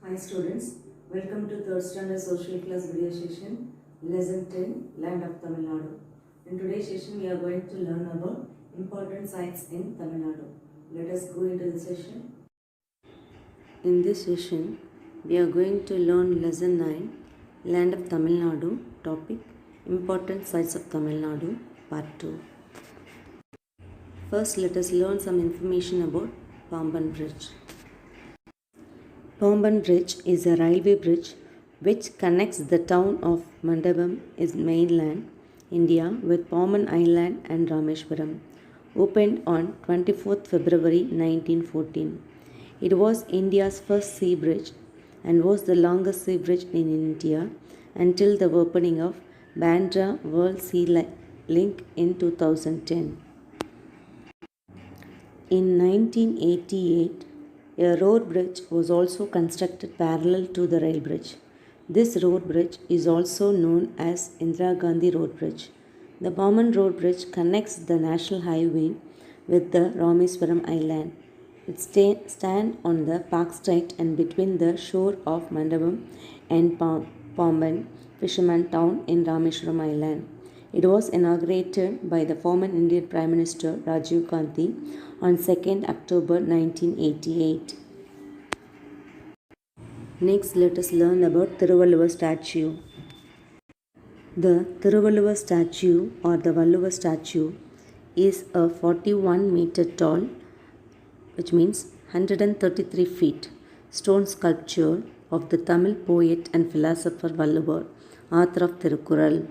Hi students, welcome to 3rd standard social class video session, lesson 10, Land of Tamil Nadu. In today's session we are going to learn about important sites in Tamil Nadu. Let us go into the session. In this session we are going to learn lesson 9, Land of Tamil Nadu, topic Important sites of Tamil Nadu, part 2. First let us learn some information about Pamban Bridge. Pamban Bridge is a railway bridge which connects the town of Mandapam in mainland India with Pamban Island and Rameshwaram, opened on 24th February 1914. It was India's first sea bridge and was the longest sea bridge in India until the opening of Bandra World Sea Link in 2010. In 1988, a road bridge was also constructed parallel to the rail bridge. This road bridge is also known as Indira Gandhi Road Bridge. The Pamban Road Bridge connects the National Highway with the Rameswaram Island. It stands on the Park Strait and between the shore of Mandapam and Pamban fisherman town in Rameswaram Island. It was inaugurated by the former Indian Prime Minister Rajiv Gandhi on 2nd October 1988. Next, let us learn about Thiruvalluvar statue. The Thiruvalluvar statue or the Valluvar statue is a 41-meter tall, which means 133 feet, stone sculpture of the Tamil poet and philosopher Valluvar, author of Thirukkural.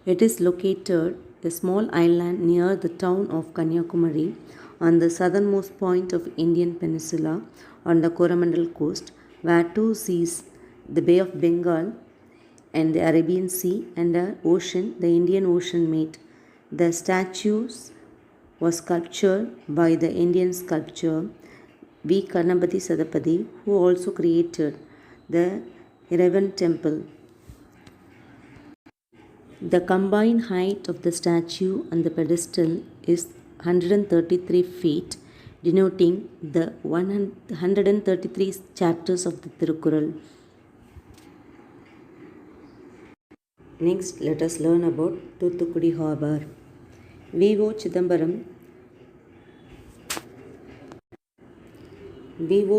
It is located a small island near the town of Kanyakumari on the southernmost point of Indian peninsula on the Coromandel coast, where two seas, the Bay of Bengal and the Arabian Sea, and the ocean, the Indian Ocean, meet. The statues was sculptured by the Indian sculptor V. Karnapati Sadapati, who also created the Iravan temple. The combined height of the statue and the pedestal is 133 feet, denoting the 133 chapters of the Thirukkural. Next, let us learn about Thoothukudi Harbour. V.O.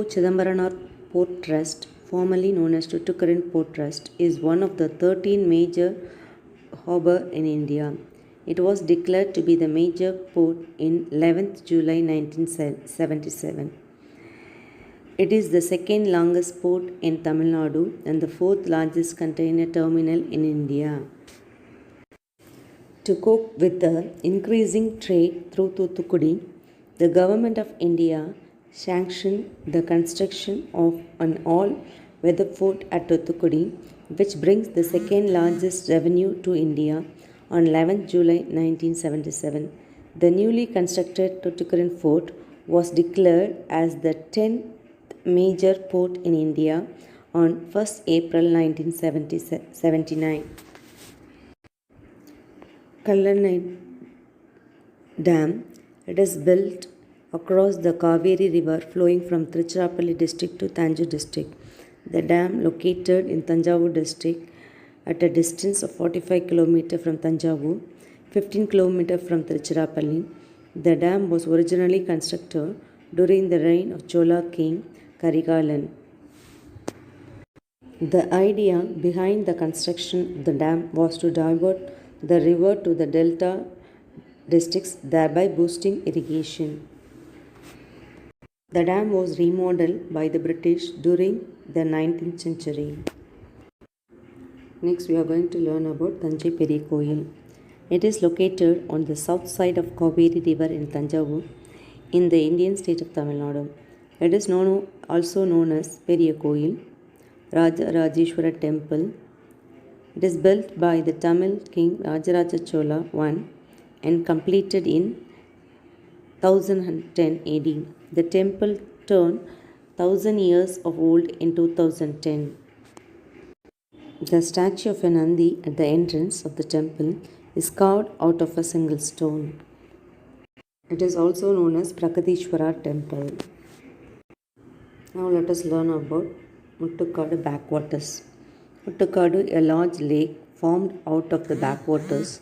Chidambaranath Port Trust, formerly known as Tuticorin Port Trust, is one of the 13 major harbour in India. It was declared to be the major port in 11th July 1977. It is the second longest port in Tamil Nadu and the fourth largest container terminal in India. To cope with the increasing trade through Thoothukudi, the Government of India sanctioned the construction of an all-weather fort at Thoothukudi, which brings the second largest revenue to India on 11th July 1977. The newly constructed Tuticorin fort was declared as the 10th major port in India on 1st April 1979. Kallanai Dam, it is built across the Kaveri River flowing from Tiruchirappalli district to Tanjore district. The dam, located in Tanjavur district at a distance of 45 km from Tanjavur, 15 km from Tiruchirappalli. The dam was originally constructed during the reign of Chola king Karigalan. The idea behind the construction of the dam was to divert the river to the delta districts, thereby boosting irrigation. The dam was remodeled by the British during the 19th century. Next, we are going to learn about Thanjai Periya Koil. It is located on the south side of Kaveri River in Tanjavur, in the Indian state of Tamil Nadu. It is also known as Periya Koil, Rajarajeshwara Temple. It is built by the Tamil king Rajaraja Chola I and completed in 1010 AD. The temple turned 1000 years of old in 2010. The statue of a Nandi at the entrance of the temple is carved out of a single stone. It is also known as Prakadishwara temple. Now let us learn about Muttukadu backwaters. Muttukadu, a large lake formed out of the backwaters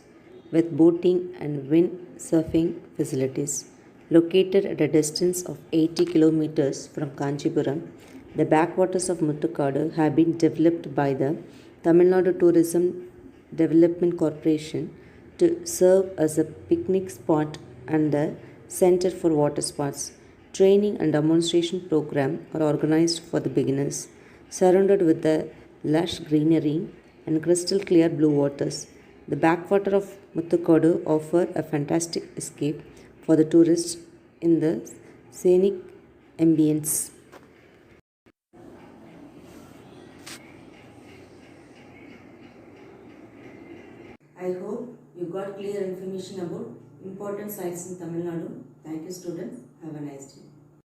with boating and windsurfing facilities. Located at a distance of 80 kilometers from Kanchipuram, the backwaters of Muttukadu have been developed by the Tamil Nadu Tourism Development Corporation to serve as a picnic spot and the center for water sports. Training and demonstration program are organized for the beginners, surrounded with the lush greenery and crystal clear blue waters. The backwater of Muttukadu offer a fantastic escape for the tourists in the scenic ambience. I hope you got clear information about important sites in Tamil Nadu. Thank you, students. Have a nice day.